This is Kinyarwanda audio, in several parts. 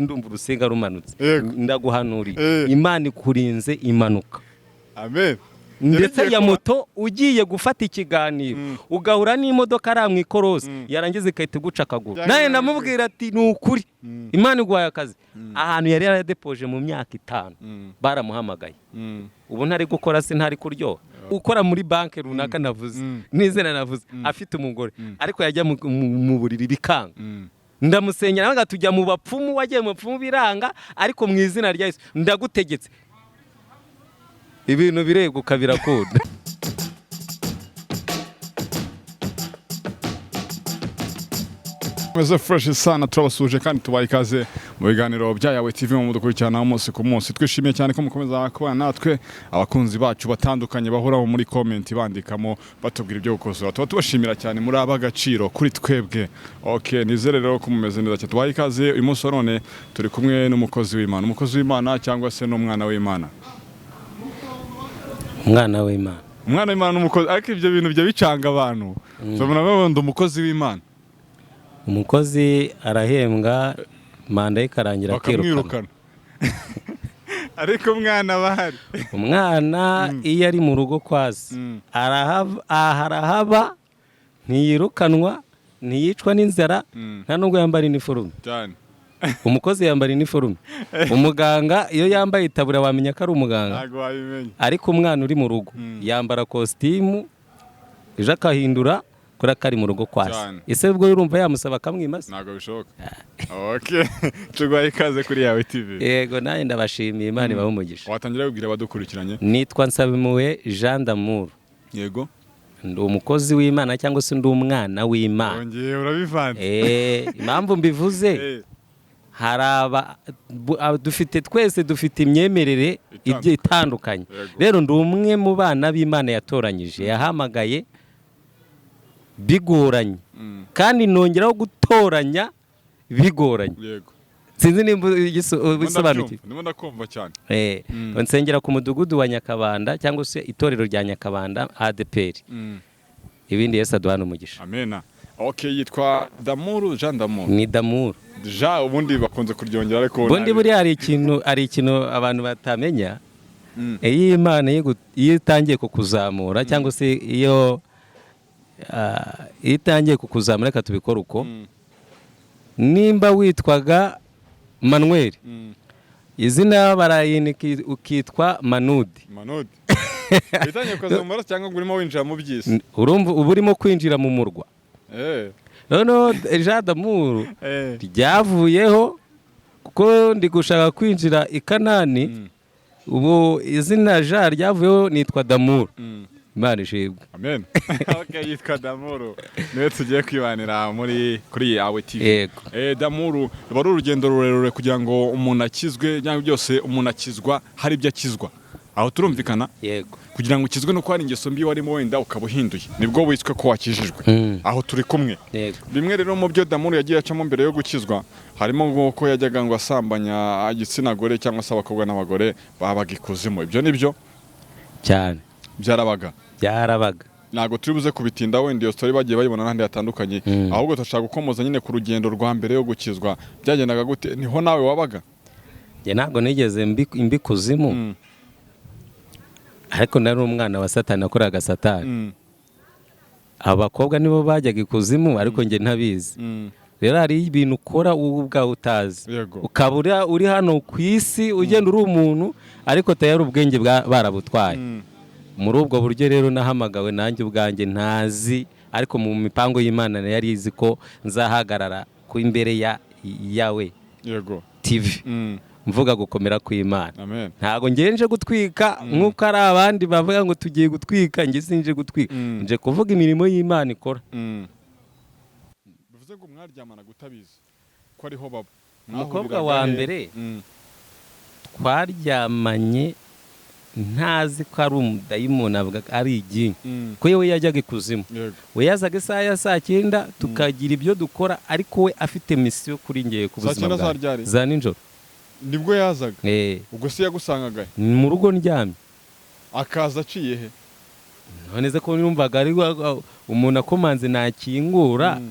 ndumva urusenga rumanutse ndaguhanuriye Imana ikurinze impanuka. Amen. Ndetse ya moto ugiye gufata ikiganiro ugahura n'imodoka aramwe ikorosi yarangiza ikahita guca akaguru. Naye ndamubwira ati ni ukuri Imana igwaye akazi. Ahantu yari yaradepoje mu myaka 5 baramuhamagaye. Ubu ntari gukora se ntari kuryoha. Ukora muri banke runaka navuze nizena navuze afite umugore ariko yajya mu buriri bikanga. Ndamusenyera naga tujya mu bapfumu wagiye mu bapfumu biranga ariko mu izina rya Yesu ndagutegetse ibintu bireguka birakunda. Meze fresh sana turabasuje kandi tubaye ikaze mu biganiro bya Yawe TV mu mudukurikirana umunsi ku munsi. Twishimiye cyane ko mukomeza kubana natwe abakunzi bacu batandukanye bahora muri comment bandikamo batubwira ibyo gukosora. Tuba tubashimira cyane muri abagaciro kuri twebwe. Okay, nizere rero ko mumeze neza cyane. Tubaye ikaze uyu munsi none turi kumwe n'umukozi w'Imana. Umukozi w'Imana cyangwa se n'umwana w'Imana. Umwana w'Imana. Umwana w'Imana n'umukozi ariko ibyo bintu byo bicanga abantu. Sobona babondo umukozi w'Imana. Umukozi arahembwa manda ikarangira akirukana. Ariko umwana bahari. Umwana iyo ari mu rugo kwazi arahaba ntiyirukanwa ntiyicwa n'inzara nta nubwo yambara iniforume. Cyane. Umukozi yambara iniforume. Umuganga iyo yambaye itabura wamenya ko ari umuganga. Ntago wabimenya. Ariko umwana uri mu rugo yambara costume ejo akahindura kuri akari mu rugo kwasi. Ese ubwo urumva yamusaba akamwimasa? Ntago bishoboka. Okay. Tugwaye ikaze kuri Yawe TV. Yego naye ndabashimiye Imana ibahe umugisha. Watangira kubwira abadukurikiranye. Nitwa Nsabimuwe Jean d'Amour. Yego. Ndi umukozi w'Imana cyangwa se ndi umwana w'Imana. Ongeye urabivanze. Impamvu mbivuze haraba dufite imyemerere igiye itandukanye. Rero ndi umwe mu bana b'Imana yatoranyije yahamagaye bigoranye kandi nongeraho gutoranya bigoranye. Yego. Sinzi nimba bisobanukiwe. Ndimo ndakumva cyane. Nsengera ku mudugudu wa Nyakabanda cyangwa se itorero rya Nyakabanda ADPR. Ibindi Yesu aduhana umugisha. Amena. Okay, yitwa D'Amour, Jean d'Amour. Ni d'Amour. Ja ubundi bakunze kuryongera ariko ubundi buri hari ikintu abantu batamenya. Iyi Imana iyo itangiye kukuzamura cyangwa se iyo itangiye kukuzamura reka tubikora uko. Nimba witwaga Manuel. Izina barayiniki ukitwa Manudi. Manudi. Itangiye kuzamura cyangwa urimo winjira mu byisi. Urumva uburimo kwinjira mu murwa. No, Jean d'Amour ryavuyeho kuko ndi gushaka kwinjira i Kanani. Ubu izina Jean ryavuyeho nitwa d'Amour. Imana ishimwe. Amen. Okay, yitwa d'Amour. Niwe tugiye kwibanira kuri Yawe TV. Yego. D'Amour bari urugendo rurerure kugira ngo umuntu akizwe cyangwa byose umuntu akizwa hari ibyo akizwa. Aho turumvikana? Yego. Kugira ngo ukizwe no kwari ingeso mbi warimo wenda ukabuhinduye nibwo witswe ko wakijijwe. Aho turi kumwe. Yego. Bimwe rero mu byo d'Amour yagiye acamo mbere yo gukizwa harimo ko yajyaga ngo asambanya igitsina gore cyangwa se abakobwa n'abagore babaga ikuzimu. Ibyo nibyo cyane byarabaga. Nago turi buze kubitinda wenda iyo story bagiye bayibona n'ahandi hatandukanye. Ahubwo tashaka gukomoza nyine ku rugendo rwa mbere yo gukizwa byagendaga gute niho nawe wabaga? Je ntago nigeze mbikuzimu. Ariko nari umwana wa Satani akoraga Satani. Abakobwa nibo bajyaga ikuzimu ariko nge ntabizi. Rero hari ibintu ukora ubwa utazi. Ukabura uri hano ku isi ugenda uri umuntu ariko tayari ubwenge barabutwaye. Muri ubwo buryo rero nahamagawe nanjye ubwanjye ntazi ariko mu mipango y'Imana yari izi ko nzahagarara ku imbere ya Yawe. Yego. TV. Mvuga gukomera kw'Imana. Amen. Ntago ngenje gutwika nkuko ari abandi bavuga ngo tugiye gutwika nge sinje gutwika. Nje kuvuga imirimo y'Imana ikora. Bivuze ngo mwaryamana gutabizi ko ariho baba. Umukobwa wa mbere twaryamanye ntazi ko ari umudayimoni avuga ari iginyi. Ko yewe yajyaga ikuzimu. We yazaga isaha ya 9 tukagira ibyo dukora ariko we afite misiyo kuri ngeye ku buzima bwawe. Za ninjoro. Nibwo yazaga. Ubwo se yagusangaga mu rugo ndyamye. Akaza aciye he? Noneze ko numvaga ari umuntu akomanze nakingura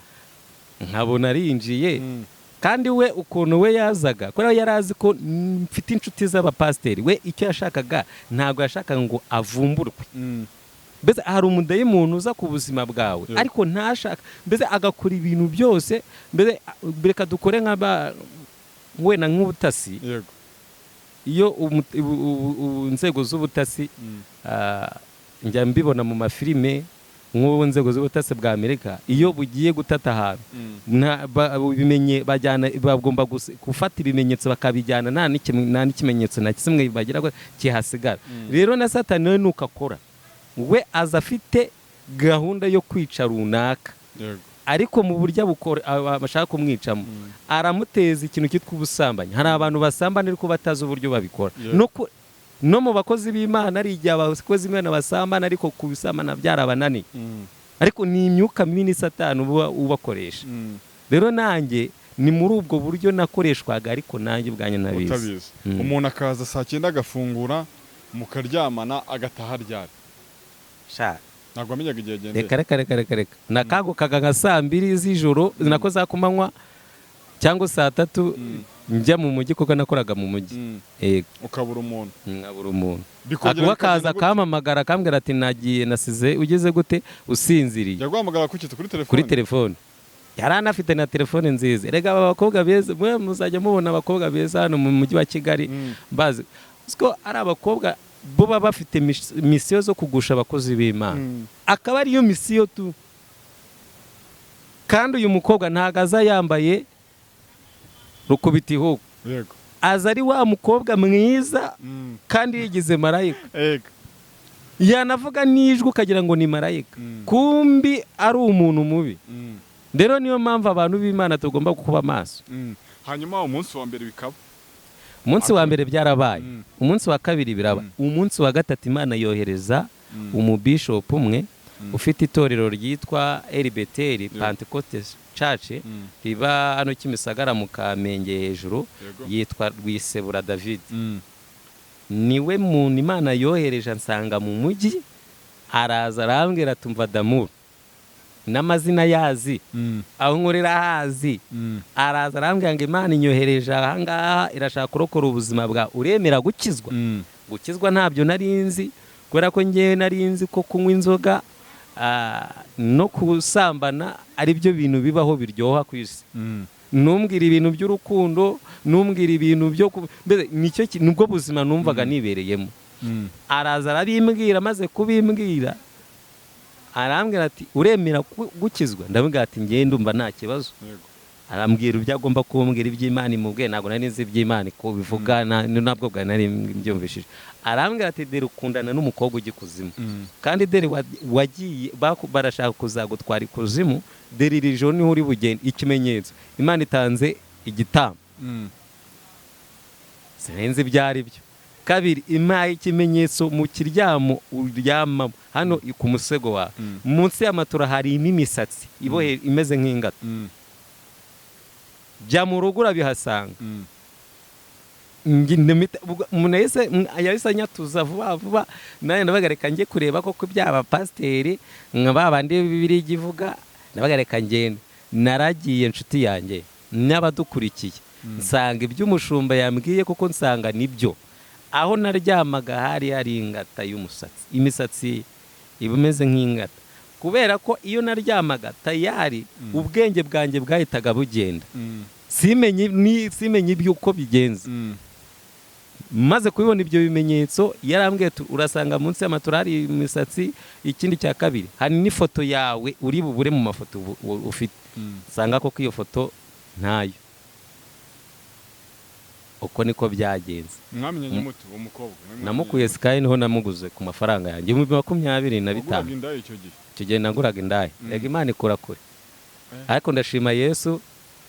nkabona arinjiye kandi we ukuntu we yazaga kubera yari azi ko mfite inshuti z'abapasiteri, we icyo yashakaga ntabwo yashakaga ngo avumburwe. Mbese hari umudayimoni uza ku buzima bwawe ariko ntashaka, mbese agakora ibintu byose, mbese reka dukore wenda nk'ubutasi. Iyo inzego z'ubutasi njya mbibona mu mafilime, nk'ubu nzego z'ubutasi bwa Amerika iyo bugiye gutata ahantu bagomba gufata ibimenyetso bakabijyana nta n'ikimenyetso na kimwe bagira ngo kihasigara. Rero na Satani we nuko akora, we aza afite gahunda yo kwica runaka, ariko mu buryo bashaka kumwicamo aramuteza ikintu cyitwa ubusambanyi. Hari abantu basambana ariko batazi uburyo babikora. No mu bakozi b'Imana ari igihe abakozi b'Imana basambana ariko kubisambana byarabananiye, ariko ni imyuka mibi ni Satani ubakoresha. Rero nanjye ni muri ubwo buryo nakoreshwaga, ariko nanjye ubwanjye nabizi. Umuntu akaza saa 9 agafungura mukaryamana agataha ryari? Ntabwo amenyaga igihe agendeye. Reka nakagukaga nka saa 2 z'ijoro nako za kumanywa cyangwa saa 3 njya mu mujyi, kuko nakoraga mu mujyi. Ukabura umuntu. Nkabura umuntu. Akaza akampamagara akambwira ati nagiye nasize, ugeze gute? Usinziriye. Yaguhamagara kuri telefone? Kuri telefone. Yari anafite na telefone nziza. Erega abakobwa beza, mwe muzajya mubona abakobwa beza hano mu mujyi wa Kigali bazi ko ari abakobwa bo baba bafite misiyo zo kugusha abakozi b'Imana, akaba ariyo misiyo tu. Kandi uyu mukobwa ntago aza yambaye rukubita ihugu, aza ari wa mukobwa mwiza kandi yigize marayika. Yanavuga n'ijwi ukagira ngo ni marayika, kumbi ari umuntu mubi. Rero niyo mpamvu abantu b'Imana tugomba kuba maso. Hanyuma umunsi wa mbere bikaba, umunsi wa mbere byarabaye, umunsi wa kabiri biraba, umunsi wa gatatu Imana yohereza umubishop umwe ufite itorero ryitwa Beteli Pentecost Church riba hano Kimisagara mu Kamenge hejuru, yitwa Rwisebura David. Niwe muntu Imana yohereje ansanga mu mujyi, araza arambwira tumva Damu n'amazina yazi, aho nkorera hazi. Araza arambwira ngo Imana inyohereje ahangaha irashaka kurokora ubuzima bwa, uremera gukizwa? Gukizwa ntabyo narinzi, kubera ko ngewe narinzi ko kunywa inzoga no kusambana ari byo bintu bibaho biryoha ku isi. Numbwira ibintu by'urukundo, numbwira ibintu byo nicyo nubwo buzima numvaga nibereyemo. Araza arabimbwira, maze kubimbwira arambwira ati uremera gukizwa? Ndabwira ati ngiye ndumva nta kibazo. Arambwira ibyo agomba kumbwira iby'Imana imubwiye, ntabwo nari nzi iby'Imana ko bivuga, nabwo bwa nari mbyumvishije. Arambwira ati dere ukundana n'umukobwa ugikuzimu, kandi dere wagiye barashaka kuzagutwara ikuzimu, dere iri joro niho uri bugende. Ikimenyetso Imana itanze igitambo, sinzi ibyari byo. Kabiri, impaye ikimenyetso mu kiryamo uryamamo hano ku musego wawe, munsi y'amatora hari imisatsi ibohe imeze nk'ingata. Jya mu rugo urabihasanga. Umuntu yahise anyatuza vuba, nawe nabagareka njye kureba koko byaba pasiteri nka babandi Bibiliya ivuga. Nabagareka ngende, naragiye inshuti yanjye n'abadukurikiye, nsanga iby'umushumba yambwiye kuko nsanga nibyo. Aho naryamaga hari ingata y'umusatsi, imisatsi ibimeze nk'ingata, kubera ko iyo naryamaga tayari ubwenge bwanjye bwahitaga bugenda, simenye iby'uko bigenze. Maze kubibona ibyo bimenyetso, yarambwiye urasanga munsi y'amatora hari imisatsi. Ikindi cya kabiri, hari n'ifoto yawe uri bubure mu mafoto ufite. Nsanga koko iyo foto ntayo. Uko niko byagenze. Mwamenye muti uwo mukobwa? Namukuye Sky, niho namuguze ku mafaranga yanjye 25,000. Icyo gihe naguraga indaya. Rega Imana ikora kure. Ariko ndashima Yesu,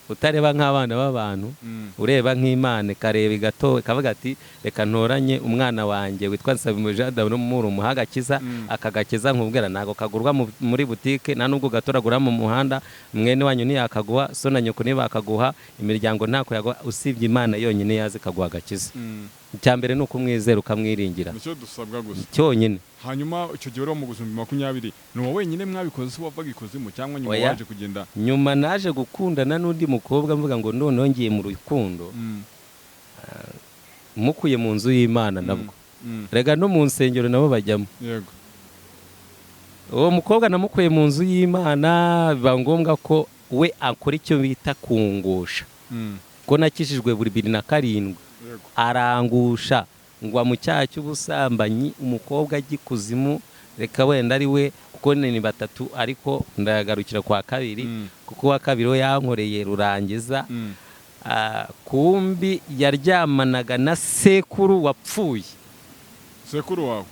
utareba nk'abana b'abantu, ureba nk'Imana, kareba igatowe kavuga ati reka ntoranye umwana wanjye witwa Nsabimuje Dawe n'umuru muhagakiza, akagakiza nkubwira nago kagurwa muri butike, nta nubwo gatoragura mu muhanda, mwene wanyu ni akaguha, so na nyoko niba akaguha, imiryango ntako yaguha, usibye Imana yonyine yazi kaguha agakiza. Icyambere nuko umwizera ukamwiringira. Nicyo dusabwa gusa. Cyonyine. hanyuma icyo gihe wari mu guzumbi 20 ni wowe wenyine mwabikoze se wavaga ikuzimu cyangwa nyuma Oya. waje kugenda nyuma naje gukundana n'undi mukobwa mvuga ngo noneho ngiye mu rukundo mukuye mu nzu y'Imana nabwo rega no mu nsengero nabo bajyamo yego uwo mukobwa namukuye mu nzu y'Imana biba ngombwa ko we akora icyo bita kungusha ko nakijijwe buri 2007 arangusha ngwa mu cyaha cy'ubusambanyi umukobwa agikuzimu reka wenda ari we kuko ni batatu ariko ndagarukira kwa kabiri kuko wa kabiri we yankoreye rurangiza kumbi yaryamanaga na sekuru wapfuye sekuru wawe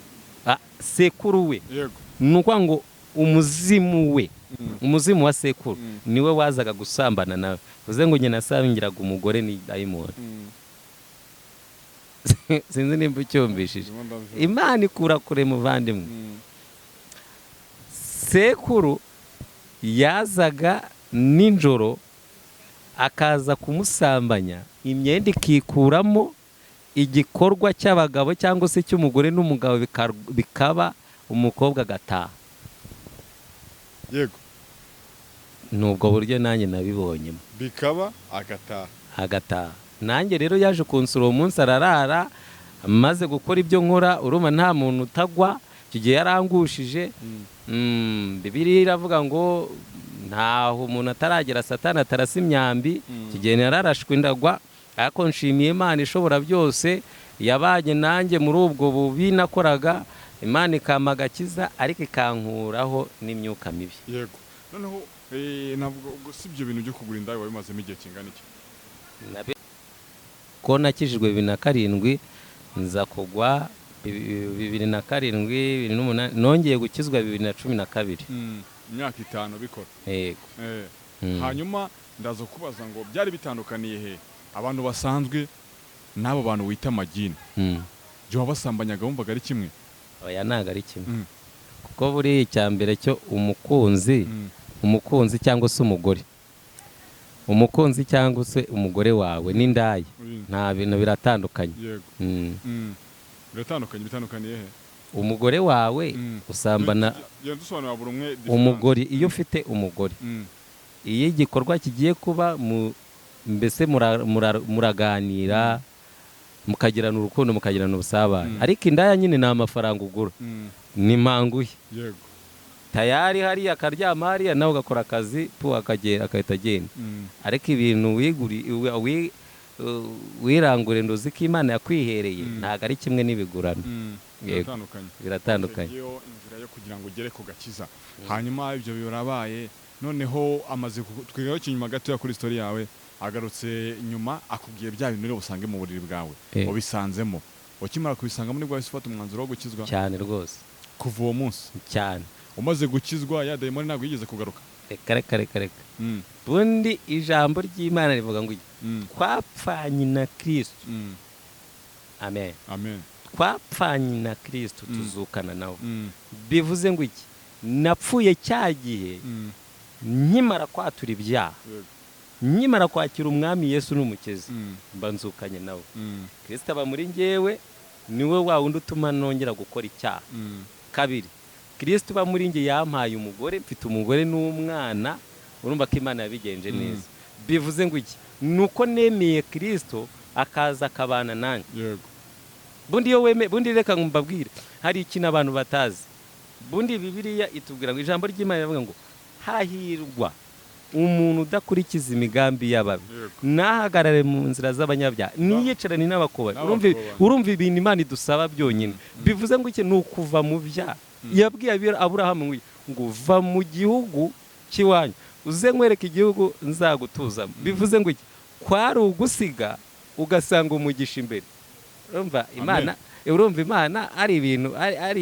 sekuru we yego nuko ngo umuzimu wa sekuru niwe wazaga gusambana nawe uze ngo nyina asangiraga umugore ni dayimoni sinzi nimba ucyumvishije Imana ikura kure muvandimwe sekuru yazaga ninjoro akaza kumusambanya imyenda ikikuramo igikorwa cy'abagabo cyangwa se cy'umugore n'umugabo bikaba umukobwa agataha yego nubwo buryo nanjye nabibonyemo bikaba agataha nanjye rero yaje kunsura uwo munsi ararara amaze gukora ibyo nkora uruma nta muntu utagwa icyo gihe yarangushije Bibiliya iravuga ngo ntaho umuntu ataragera satani atarasa imyambi icyo gihe nararashwe ndagwa ariko nshimiye Imana ishobora byose yabanye nanjye muri ubwo bubi nakoraga Imana ikampa agakiza ariko ikankuraho n'imyuka mibi yego noneho ntabwo si ibyo bintu byo kugura indaya wabimazemo igihe kingana iki ko nakijijwe 2007 nza kugwa 2007 2008 nongeye gukizwa 2012 imyaka 5 bikora yego hanyuma ndaza kubaza ngo byari bitandukaniye he abantu basanzwe n'abo bantu wita magini byo wabasambanyaga wumvaga ari kimwe oya ntago ari kimwe kuko buri icyambere cyo umukunzi cyangwa se umugore umukunzi cyangwa se umugore wawe n'indaya nta bintu biratandukanye yego bitandukaniye he umugore wawe usambana umugore iyo ufite umugore iyo igikorwa kigiye kuba mbese muraganira mukagirana urukundo mukagirana ubusabane ariko indaya nyine ni amafaranga ugura ni manguye yego tayari hariya akaryama hariya nawe ugakora akazi agahita agenda ariko ibintu wirangure nduzi ko Imana yakwihereye ntabwo ari kimwe n'ibigurano biratandukanye iyo inzira yo kugira ngo ugere ku gakiza hanyuma ibyo birabaye noneho amaze twigaho kinyuma gato kuri story yawe agarutse nyuma akubwiye bya bintu rero usange mu buriri bwawe ubisanzemo ukimara kubisangamo nibwo wahise ufata umwanzuro wo gukizwa cyane rwose kuva uwo munsi cyane umaze gukizwa ya dayimoni ntabwo yigeze kugaruka reka bundi ijambo ry'Imana rivuga ngo twapfanye na Kristo amen twapfanye na Kristo tuzukana nawe bivuze ngo iki napfuye cyagiye nkimara kwatura ibyaha nkimara kwakira umwami Yesu n'umukiza mba nzukanye nawe Kristo aba muri njyewe niwe wa wundi utuma nongera gukora icyaha kabiri Kristo aba muri njye yampaye umugore mfite umugore n'umwana urumva ko Imana yabigenje neza bivuze ngo iki nuko nemeye Kristo akaza akabana nanjye yego bundi reka mbabwire hari ikintu abantu batazi bundi Bibiliya itubwira ngo ijambo ry'Imana rivuga ngo hahirwa umuntu udakurikiza imigambi y'ababi nahagarare mu nzira z'abanyabyaha niyicarane n'abakobanyi urumva ibintu Imana idusaba byonyine bivuze ngo iki ni ukuva mu byaha yabwiye Aburahamu ngo va mu gihugu cy'iwanyu uze nkwereke igihugu nzagutuzamo bivuze ngo iki kwari ugusiga ugasanga umugisha imbere urumva Imana ari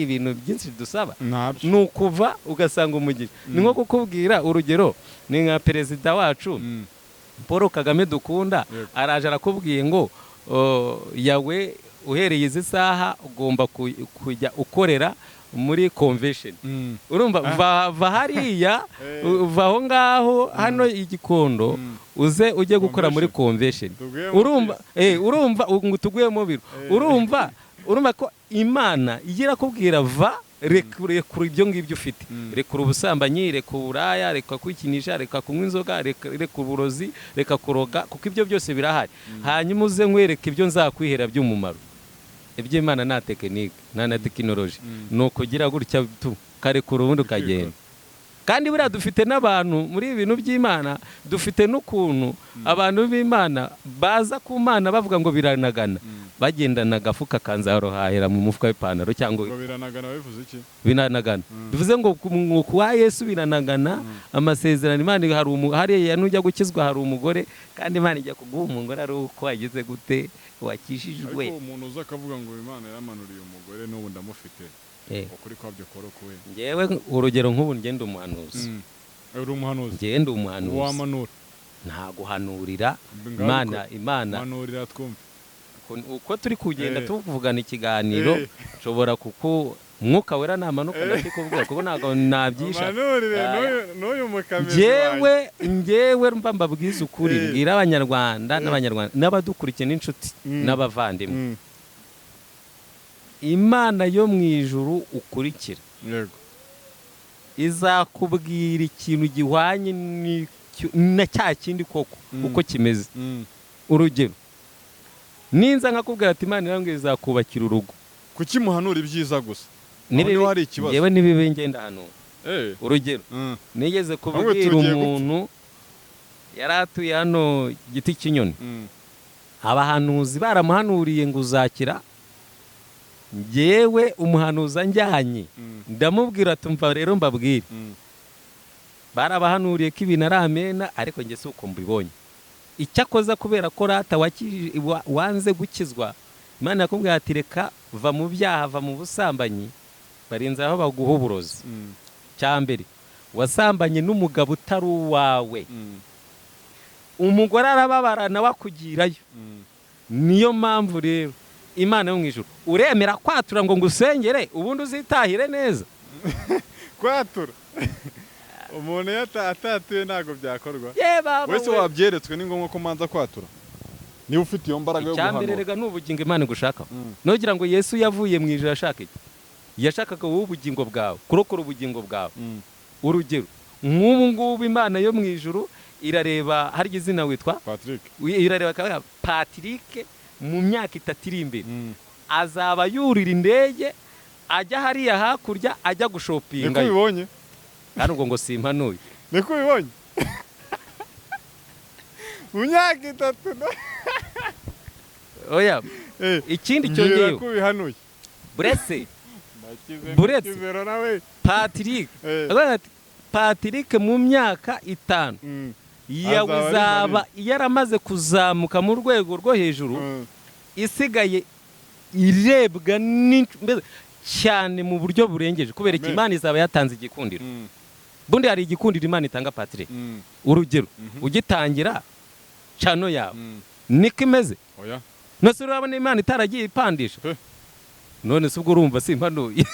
ibintu byinshi dusaba ni ukuva ugasanga umugisha ni nko kukubwira urugero ni nka perezida wacu Paul Kagame dukunda araje arakubwiye ngo yawe uhereye izi saha ugomba kujya ukorera muri convention urumva va hariya va aho ngaho hano igikondo uze ujye gukora muri convention urumva ngo tuguyemo biro urumva ko Imana igira kubwira va rekura ibyo ngibyo ufite, rekura ubusambanyi, rekura uburaya, reka kwikinisha, reka kunywa inzoga, reka uburozi, reka kuroga, kuko ibyo byose birahari. Hanyuma uze nkwereke ibyo nzakwihera by'umumaro. Iby'Imana nta tekinike nta na tekinoloji, ni ukugira gutya karekura ubundi ukagenda. Kandi buriya dufite n'abantu muri ibintu by'Imana, dufite n'ukuntu abantu b'Imana baza ku Mana bavuga ngo biranagana, bagendana agafuka kanzarohahera mu mufuka w'ipantaro cyangwa biranagana. Bivuze iki? Biranagana bivuze ngo kwa Yesu biranagana. Amasezerano Imana hariya nujya gukizwa hari umugore, kandi Imana ijya kuguha umugore ari uko wagize gute, wakishijwe. Ariko umuntu uza akavuga ngo Imana yaramanuriye umugore n'ubu ndamufite, ukuri kwabyo korokuwe. Ngewe urugero nk'ubu ngenda umuhanuzi. Uri umuhanuzi? Ngenda umuhanuzi. Wamanura? Nta guhanurira. Imana manurira twumve. Uko turi kugenda tuvugana ikiganiro, nshobora kuko Mwuka Wera namanuka ndakikuvuga kuko ntago nabyisha. N'uyu mukamera. Ngewe mbabwiza ukuri, mbwira Abanyarwanda n'abadukurikiye n'inshuti n'abavandimwe. Imana yo mu ijuru ukurikira, yego, izakubwira ikintu gihwanye na cya kindi koko uko kimeze. Urugero, ninza nkakubwira ati Imana irambwira izakubakira urugo, kuki muhanura ibyiza gusa? Yewe nibibe ngenda hano. Urugero, nigeze kubwira umuntu yari atuye hano Giti cy'inyoni, abahanuzi baramuhanuriye ngo uzakira. Ngewe umuhanuzi anjyanye, ndamubwira ati mva rero mbabwire, barabahanuriye ko ibintu ari amena, ariko nge si uko mbibonye. Icyakoza kubera ko rata wanze gukizwa, Imana yakubwira ati reka va mu byaha, va mu busambanyi, barinze aho baguha uburozi. Cyambere, wasambanye n'umugabo utari uwawe, umugore arababara nawe akugirayo. Niyo mpamvu rero Imana yo mu ijuru uremera kwatura ngo ngusengere ubundi uzitahire neza. Kwatura umuntu atatuye ntago byakorwa. Wese wabyeretswe ni ngombwa ko manza kwatura niba ufite iyo mbaraga yo guhanura. Icyambere rega n'ubugingo Imana gushaka. Nogira ngo Yesu yavuye mu ijuru yashaka iki? Yashakaga wowe ubugingo bwawe, kurokora ubugingo bwawe. Urugero, nk'ubu ngubu Imana yo mu ijuru irareba, hari izina witwa Patrick, irareba Patrick mu myaka 3 iri imbere azaba yurira indege ajya hariya hakurya ajya gushopinga. Niko bibonye? Kandi ubwo ngo simpanuye. Niko bibonye? Mu myaka 3. Oya, ikindi cyongeyeho kubihanuye. Buretse Patrick mu myaka 5 yazaba yaramaze kuzamuka mu rwego rwo hejuru, isigaye irebwa cyane mu buryo burengeje, kubera ko Imana izaba yatanze igikundiro. Bundi hari igikundiro Imana itanga Patrick. Urugero, ugitangira cano yawe niko imeze. Oya, nose urabona Imana itaragiye ipandisha. None se ubwo urumva simpanuye?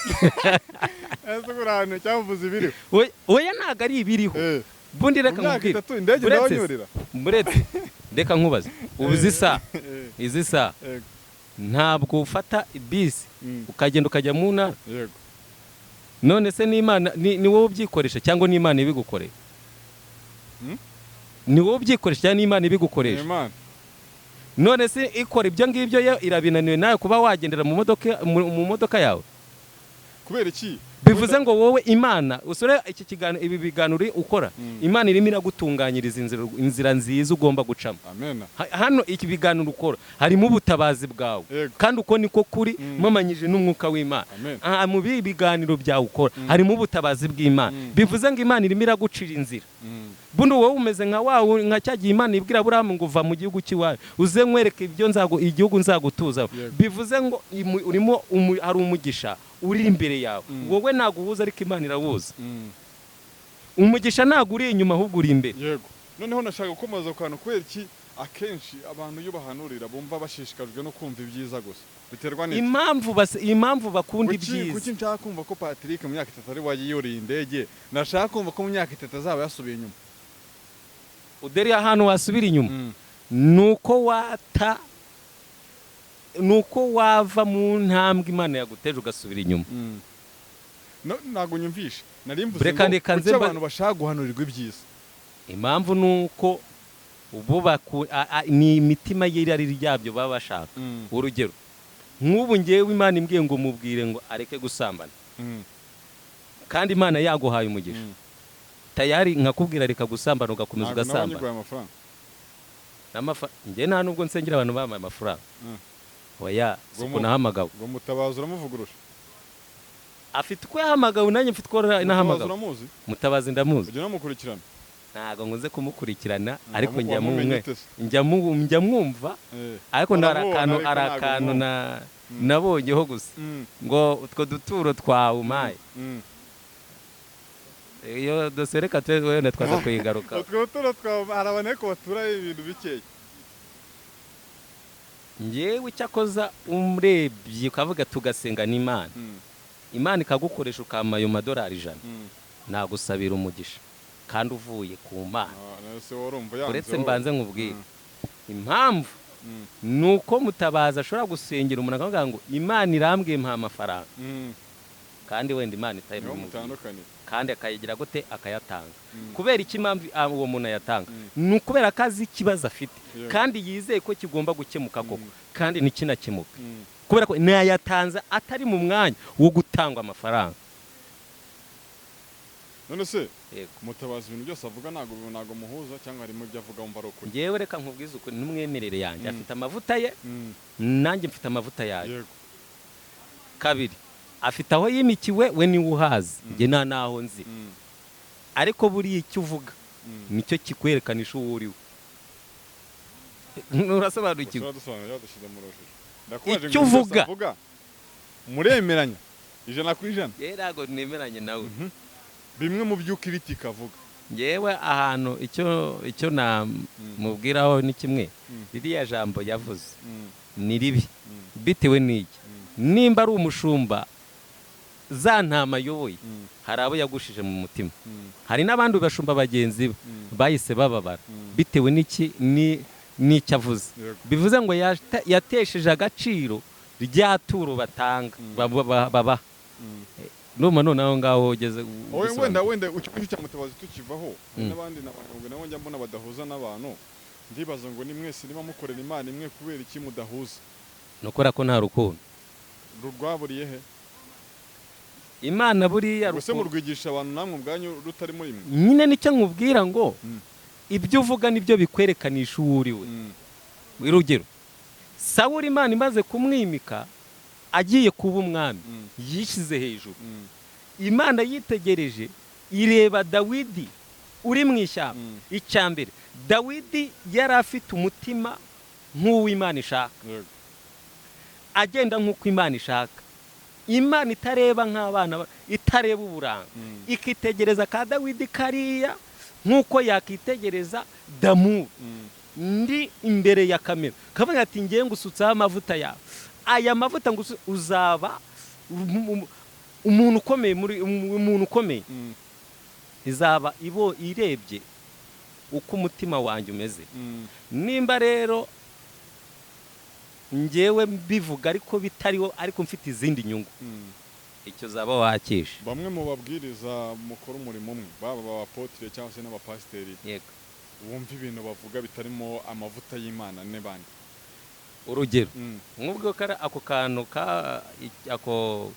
ese urahano cyavuze ibiriho? Oya ntago ari ibiriho. Bundi reka nkubwire, buretse reka nkubaze, ubu izi saa ntabwo ufata bisi ukagenda ukajya mu ntara? Yego. None se n'Imana ni wowe ubyikoresha cyangwa n'Imana ibigukorera? Ni wowe ubyikoresha cyangwa n'Imana ibigukoresha? None se ikora ibyo ngibyo yo irabinaniwe nawe kuba wagendera mu modoka yawe? Kubera iki? Bivuze ngo wowe Imana usore iki kiganiro, ibi biganiro ukora, Imana irimo iragutunganyiriza inzira nziza ugomba gucamo. Amen. Hano iki biganiro ukora harimo ubutabazi bwawe, kandi uko niko kuri mamanyije n'umwuka w'Imana. Mu biganiro byawe ukora harimo ubutabazi bw'Imana. Bivuze ngo Imana irimo iragucira inzira. Bundi wowe umeze nka wawe nka cyagiye Imana ibwira Aburahamu ngo va mu gihugu cy'iwawe uze nkwereke ibyo igihugu nzagutuza. Bivuze ngo urimo hari umugisha uri imbere yawe, wowe ntago uwuza ariko Imana irawuza. Umugisha ntago uri inyuma ahubwo uri imbere. Yego. Noneho nashaka gukomoza akantu, kubera iki akenshi abantu iyo bahanurira bumva bashishikajwe no kumva ibyiza gusa? Biterwa n'iki? Impamvu bakunda ibyiza. Kuki nshaka kumva ko Patrick mu myaka 3 ari wayiyuriye indege, nashaka kumva ko mu myaka 3 azaba yasubiye inyuma? Uderi ahantu wasubira inyuma nuko wava mu ntambwe Imana yaguteje ugasubira inyuma. ntago nyumvishe nari mvuze Reka ngo nze kuki abantu bashaka guhanurirwa ibyiza. impamvu nuko ubu ni imitima y'irari ryabyo baba bashaka. Urugero nk'ubu ngewe Imana imbwiye ngo mubwire ngo areke gusambana, kandi Imana yaguhaye umugisha, tayari nkakubwira reka gusambana ugakomeza ugasambana. Njye nta nubwo nsengera abantu bamaye amafaranga. Oya, siko nahamagawe. Ngo Mutabazi uramuvugurusha. Afite uko yahamagawe, nanjye mfite uko nahamagawe. Mutabazi ndamuzi. Ujya namukurikirana? Ntago nkunze kumukurikirana, ariko njya mwumva, ariko arakantu nabonyeho gusa ngo utwo duturo twawe umaye. Iyo dosereka wenda twaza kuyigaruka. Utwo duturo twawe arabane ko batura ibintu bikeye. Ngewe icyakoza umrebye ukavuga tugasenga n'Imana. Imana ikagukoresha ukama ayo madolari 100. Nagusabira umugisha kandi uvuye ku Mana. Uretse mbanze nkubwire impamvu nuko Mutabazi ashobora gusengera umuntu akavuga ngo Imana irambwiye mpa amafaranga, kandi wenda Imana itayimutandukanye, kandi akayigira gute akayatanga. Kubera iki impamvu uwo muntu ayatanga? Ni ukubera akazi ikibazo afite, kandi yizeye ko kigomba gukemuka koko, kandi ntikinakemuka. Kubera ko nayatanze atari mu mwanya wo gutangwa amafaranga. None se Mutabazi ibintu byose avuga ntago muhuza, cyangwa harimo ibyo avuga wumva ari ukuri? Ngewe reka nkubwize ukuri n'umwemerere yanjye. Afite amavuta ye, nanjye mfite amavuta yayo. Kabiri, afite aho yimikiwe, we niwe uhazi, njye nta naho nzi. Ariko buriya icyo uvuga nicyo kikwerekanisha uwo uriwe. Urasobanukiwe? Icyo uvuga muremeranya 100%? Ntago nemeranye nawe. Bimwe mu byo ukiritika avuga. Ngewe ahantu icyo namubwiraho ni kimwe, ririya jambo yavuze ni ribi bitewe n'iki. Nimba ari umushumba za ntama yoboye, hari abo yagushije mu mutima, hari n'abandi bashumba bagenzi be bahise bababara bitewe n'icyo avuze. Bivuze ngo yatesheje agaciro rya turo batanga babaha. None aho ngaho ugeze. Wenda ukiri cya Mutabazi tukivaho, n'abandi nabo njya mbona badahuza n'abantu, ndibaza ngo ni mwese niba mukorera Imana imwe, kubera iki mudahuza? Nukora ko nta rukundo rwaburiye he? Imana buriya gusa murwigisha abantu namwe ubwanyu rutari muri mwe. Nyine nicyo nkubwira ngo ibyo uvuga nibyo bikwerekanisha uwo uriwe. Urugero, Sawuli Imana imaze kumwimika agiye kuba umwami, yishyize hejuru. Imana yitegereje ireba Dawidi uri mu ishyamba. Icyambere, Dawidi yari afite umutima nk'uw'Imana ishaka, agenda nk'uko Imana ishaka. Imana itareba nk'abana, itareba uburanga, ikitegereza ka Dawidi kariya nk'uko yakitegereza Damu ndi imbere ya kamera, kavuga ati ngiye ngusutsaho amavuta yawe. Aya mavuta ngo uzaba umuntu ukomeye, izaba irebye uko umutima wanjye umeze. Nimba rero ngewe mbivuga ariko bitariho, ariko mfite izindi nyungu, icyo zaba wakisha. Bamwe mu babwiriza mukora umurimo umwe, baba abapotre cyangwa se n'abapasiteri, wumva ibintu bavuga bitarimo amavuta y'Imana n'abandi. Urugero nk'ubwo ako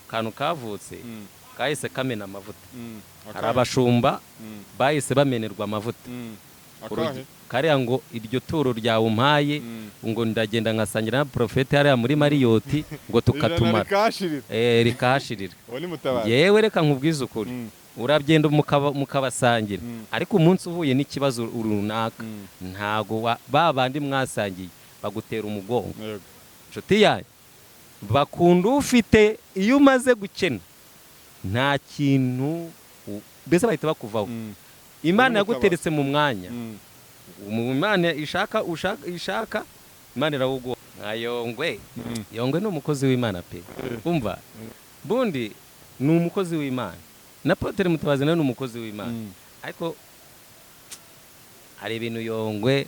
kantu kavutse kahise kamena amavuta. Hari abashumba bahise bamenerwa amavuta. Kariya ngo iryo turo ryawe umpaye, ngo ndagenda nkasangira na profete hariya muri Mariyoti, ngo tukatumara rikahashirira. Yewe reka nkubwize ukuri, urabyenda mukabasangira, ariko umunsi uhuye n'ikibazo runaka, ntago babandi mwasangiye bagutera umugongo. Nshuti yanjye, bakunda ufite, iyo umaze gukena nta kintu mbese bahita bakuvaho. Imana yaguteretse mu mwanya, Imana ishaka Imana irawuguha. Yongwe ni umukozi w'Imana pe, umva bundi ni umukozi w'Imana, na Pasiteri Mutabazi nawe ni umukozi w'Imana. Ariko hari ibintu Yongwe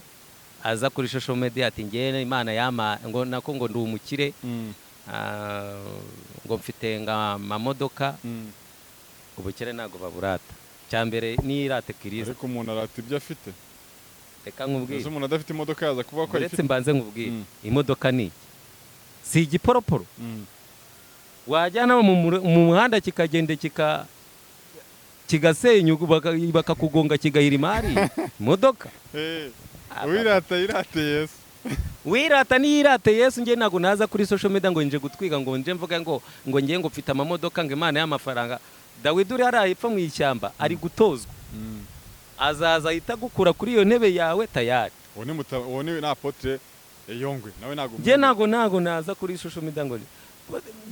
aza kuri social media ati ngene Imana yama ngo nako ngo ndi umukire, ngo mfite nga mamodoka, ubukire ntabwo baburata. Cyambere ni irate Kristo. ariko umuntu arata ibyo afite. Reka nkubwire. Ese umuntu adafite imodoka yaza kuvuga ko Uretse mbanze nkubwire. Imodoka ni si igiporoporo. Wajyana mu muhanda kikagende kigasenyuka bakakugonga kigahira imari. Imodoka. Wirata irate Yesu. Wirata ni irate Yesu. Nge ntago naza kuri social media ngo nje gutwiga ngo nje mvuga ngo ngiye ngo mfite amamodoka ngo Imana y'amafaranga. Dawidi uri arayipfa mu ishyamba ari gutozwa. Azaza ahita gukura kuri iyo ntebe yawe tayari. Uwo ni na apotre Yongwe nawe ntago. Nge ntago naza kuri social media ngo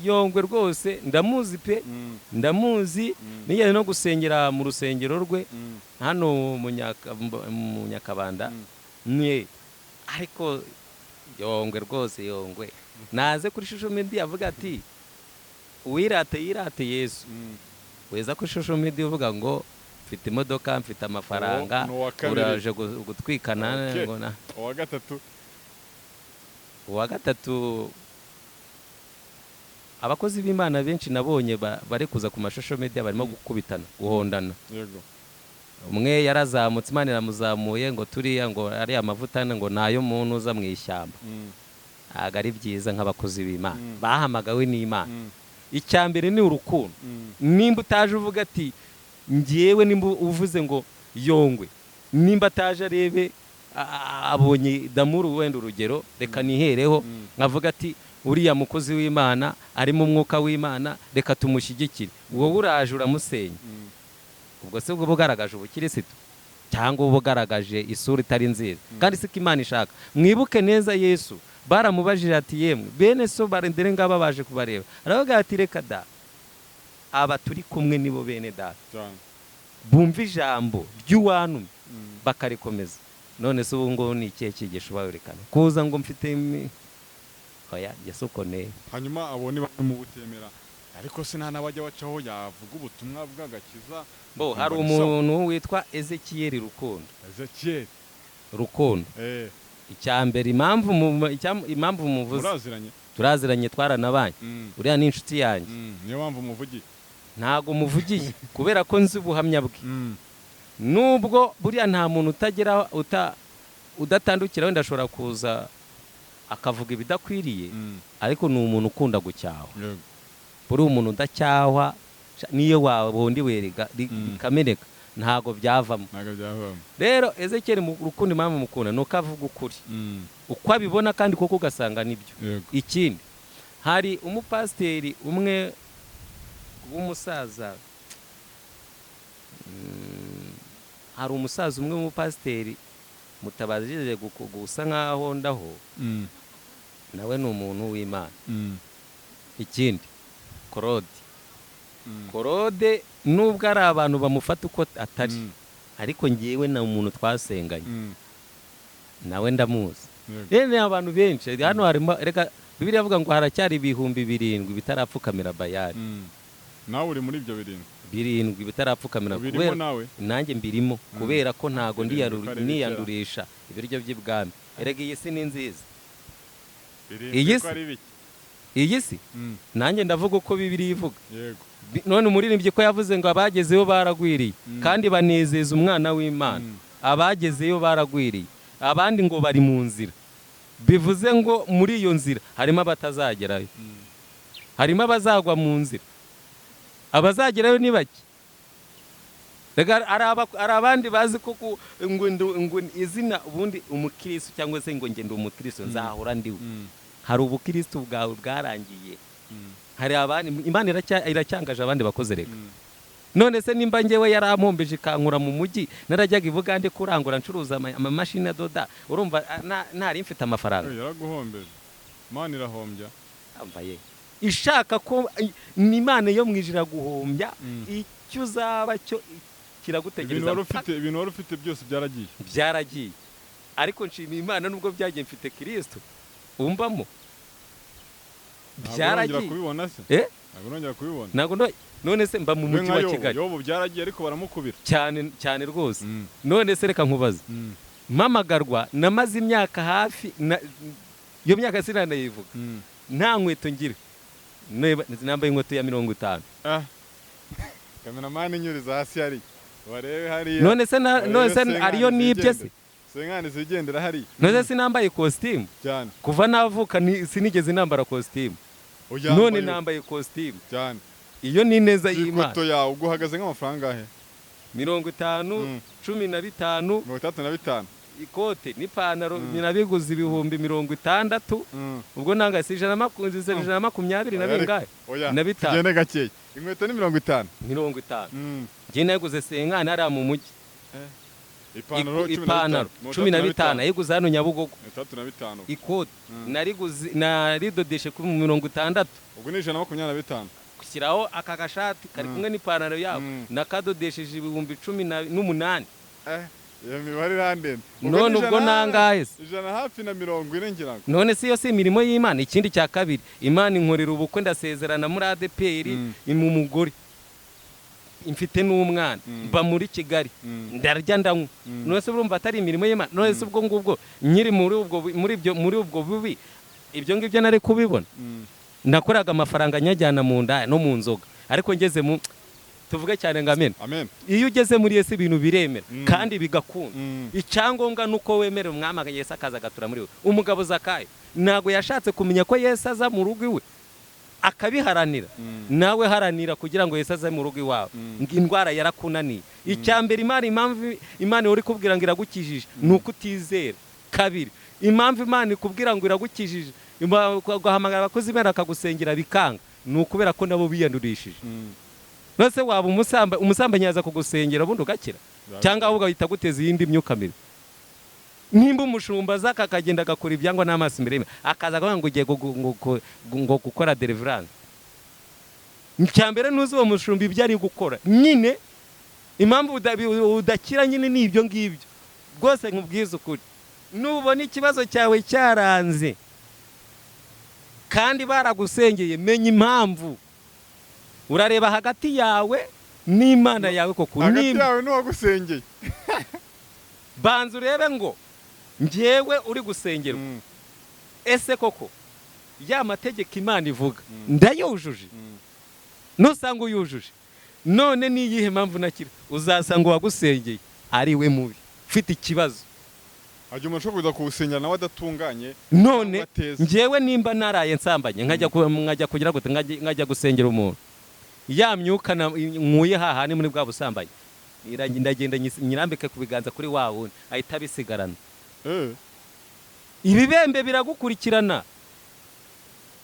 Yongwe rwose ndamuzi pe. Ndamuzi nigeze no gusengera mu rusengero rwe hano mu Nyakabanda. Ariko Yongwe rwose Yongwe naze kuri social media avuga ati wirate Yesu. Weza kuri social media uvuga ngo mfite imodoka mfite amafaranga uraje gutwikana ngo na uwa gatatu abakozi b'Imana benshi nabonye bare kuza ku social media barimo gukubitana guhondana. Yego. Umwe yarazamutse Imana iramuzamuye ngo turiya ngo ari amavutana ngo nayo muntu uza mu ishyamba. Agari byiza nk'abakozi b'Imana bahamagawe n'Imana. Icyambere ni urukundo. Nimba utaje uvuga ati ngiyewe nimba uvuze ngo Yongwe nimba ataje arebe abonye Damuru wenda urugero reka nihereho nkavuga ati uriya mukozi w'Imana ari mu mwuka w'Imana reka tumushyigikire. Wowe uraje uramusenya. Ubwo se ubwo bugaragaje ubukirisitu cyangwa ubugaragaje isura itari nziza. Kandi siko Imana ishaka. Mwibuke neza Yesu baramubajije ati yemwe bene so barendere ngaba baje kubareba. Aravuga ati reka da aba turi kumwe nibo bene data. Bumva ijambo ry'uwantumye bakarikomeza. None se ubu ngo ni ikihe cyigisho bawerekana kuza ngo mfite oya yasokone. Hanyuma abone mu butemera ariko se nta nabajya bacaho yavuga ubutumwa bw'agakiza. Bo hari umuntu witwa Ezekiel Rukundo. Ezekiel Rukundo. Icyambere impamvu muvuze turaziranye twaranabanye. Uriya ni inshuti yanjye. Niyo mpamvu muvugiye. Ntago muvugiye kubera ko nzi ubuhamya bwe. Nubwo buriya nta muntu utagera udatandukira wenda ashobora kuza akavuga ibidakwiriye ariko ni umuntu ukunda gucyaha. Buri umuntu udacyahwa niyo wabundi werega bikameneka ntago byavamo. Rero Ezekiel mu Rukundo impamvu mukunda nuko avuga ukuri uko abibona kandi koko ugasanga nibyo. Ikindi hari umupasiteri umwe w'umusaza hari umusaza umwe w'umupasiteri mutabajije gusa nkaho ndaho nawe ni umuntu w'Imana. Ikindi Korode nubwo ari abantu bamufata uko atari ariko ngiyewe na umuntu twasenganye nawe ndamuzi. Rene abantu benshi hano harimo reka Bibiliya avuga ngo haracyari ibihumbi 7 bitarapfukamira Bayali. Nawe uri muri ibyo 7 bitarapfukamira kubera nanjye mbirimo kubera ko ntago niyandurisha ibiryo by'ibwami. Erega iyi si ni nziza. Iyi si nanjye ndavuga uko Bibiliya ivuga. Yego. None umuririmbyi ko yavuze ngo abagezeyo baragwiriye kandi banezeza umwana w'Imana. Abagezeyo baragwiriye abandi ngo bari mu nzira. Bivuze ngo muri iyo nzira harimo abatazagerayo. Harimo abazagwa mu nzira. Abazagerayo ni bake. Rega ari abandi bazi ko ngo izina ubundi umukristo cyangwa se ngo ngende umukristo nzahora ndiwe. Hari ubukristo bwawe bwarangiye. Hari abandi Imana iracyangaje abandi bakoze reka. None se nimba ngewe yarampombeje kankura mu mujyi narajyaga Ibugande kurangura ncuruza amamashini adoda urumva ntari mfite amafaranga. Yaraguhombeje. Imana irahombya. Ambaye ishaka ko Imana yo mwijira guhombya icyo uzaba cyo kiragutegereza. Ibintu wari ufite byose byaragiye. Ariko nshimiye Imana nubwo byagiye mfite Kristo umbamo. Byaragiye. Ntabwo nongera kubibona. Ntabwo none se mba mu mujyi wa Kigali. Yobo byaragiye ariko baramukubira. Cyane rwose. None se reka nkubaze. Mpamagarwa namaze imyaka hafi iyo myaka sinanayivuga. Nta nkweto ngira. Nambaye inkweto ya 50. kameramani nyuriza hasi hari barebe hari none se ariyo nibye se senkani zigendera hari none se nambaye costume cyane kuva navuka sinigeze nambara costume none nambaye costume cyane iyo ni neza y'Imana ikoto yawe uguhagaze nk'amafaranga ahe 50 15 35 ikote n'ipantaro nabiguze ibihumbi 60 ubwo nanga si 120 na bingahe na bitanu tugende gakeye inkweto ni 50 ngiye naguze senkani ari mu mujyi ipantaro 15 ayiguze hano Nyabugogo 35 ikote naridodeshe ku 60 ubwo ni 125 kushyiraho aka gashati kari kumwe n'ipantaro yabo nakadodesheje ibihumbi 18 iyo mibare irandende none ubwo nangahe ijana hafi na 40 ngira ngo none si yo si imirimo y'Imana ikindi cya kabiri Imana inkorera ubukwe ndasezerana muri ADPR mu mugore imfite n'umwana mba muri Kigali ndarya ndanywa none se urumva atari imirimo y'Imana none se ubwo ngubwo nyiri muri ubwo bubi ibyo ngibyo nari kubibona nakoraga amafaranga nyajyana mu ndaya no mu nzoga ariko ngeze mu tuvuge cyane ngo amen iyo ugeze muri Yesu ibintu biremera kandi bigakunda icyangombwa nuko wemera umwami Yesu akaza agatura muri we umugabo Zakayo ntago yashatse kumenya ko Yesu aza mu rugo iwe akabiharanira nawe haranira kugira ngo Yesu aze mu rugo iwawe indwara yarakunaniye icyambere Imana uri kubwira ngo iragukijije nuko utizera kabiri impamvu Imana ikubwira ngo iragukijije ugahamagara abakozi bera akagusengera bikanga nukubera ko nabo biyandurishije nose waba umusambanyi yaza kugusengera bundi ugakira cyangwa ahubwo ahita guteza iyindi myuka mibi nimba umushumba zaka kagenda gakora ibyangwa n'amaso imbere akaza avuga ngo ugiye ngo gukora deliverance cyambere nuzi uwo mushumba ibyo ari gukora nyine impamvu udakira nyine ni ibyo ngibyo rwose nkubwiza ukuri nubona ikibazo cyawe cyaranze kandi baragusengeye menya impamvu urareba hagati yawe n'Imana yawe koko hagati yawe n'uwagusengeye banza urebe ngo njyewe uri gusengerwa ese koko ya mategeko Imana ivuga ndayujuje nusanga uyujuje none niyihe mpamvu nakira uzasanga uwagusengeye ari we mubi ufite ikibazo ajya umuntu ushobora kuwusengera nawe adatunganye none njyewe nimba naraye nsambanye nkajya kugira gute nkajya gusengera umuntu ya myuka nkuye hahani muri bwa busambanyi ndagenda nyirambike ku biganza kuri wa wundi ahita bisigarana ibibembe biragukurikirana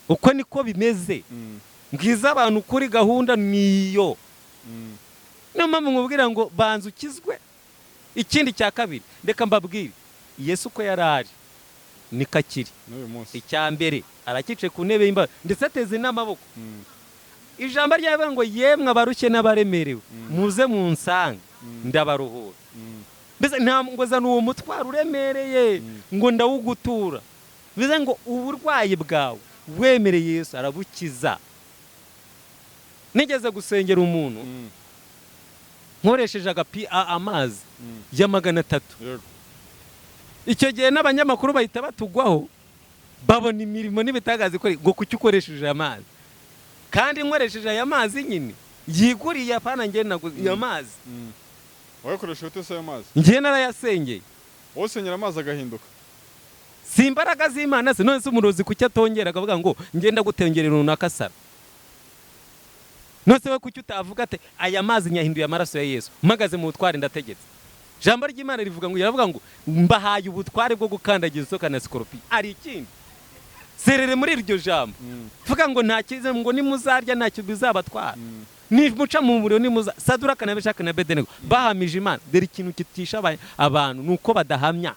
uko niko bimeze mbwiza abantu kuri gahunda niyo niyo mpamvu nkubwira ngo banza ukizwe ikindi cya kabiri reka mbabwire Yesu uko yarari niko akiri icyambere arakice ku ntebe y'imbabazi ndetse ateze n'amaboko ijambo ryavuga ngo yemwe abarushye n'abaremerewe muze munsange ndabaruhura mbese ntabwo zana uwo mutwaro uremereye ngo ndawugutura bize ngo uburwayi bwawe wemereye Yesu arabukiza nigeze gusengera umuntu nkoresheje amazi ya 300 icyo gihe n'abanyamakuru bahita batugwaho babona imirimo n'ibitangaza ngo kuki ukoresheje amazi kandi nkoresheje aya mazi nyine yiguriye apana nge naguze amazi wakoresha ute se amazi nge narayasengeye wosengera amazi agahinduka si imbaraga z'Imana se none se umurozi kuki atongera akavuga ngo ngenda gutengerera runaka sara nose we kuki utavuga ate aya mazi nyahinduye amaraso ya Yesu mpagaze mu butware ndategetse jambo ry'Imana rivuga ngo yaravuga ngo mbahaye ubutware bwo gukandagiza inzoka na scorpion ari ikindi serere muri iryo jambo vuga ngo nta kize ngo nimuzarya ntacyo bizabatwara nimuca mu muriro nimuza Saduraka na Meshaki na Abedenego bahamije Imana dore ikintu kitisha abantu nuko badahamya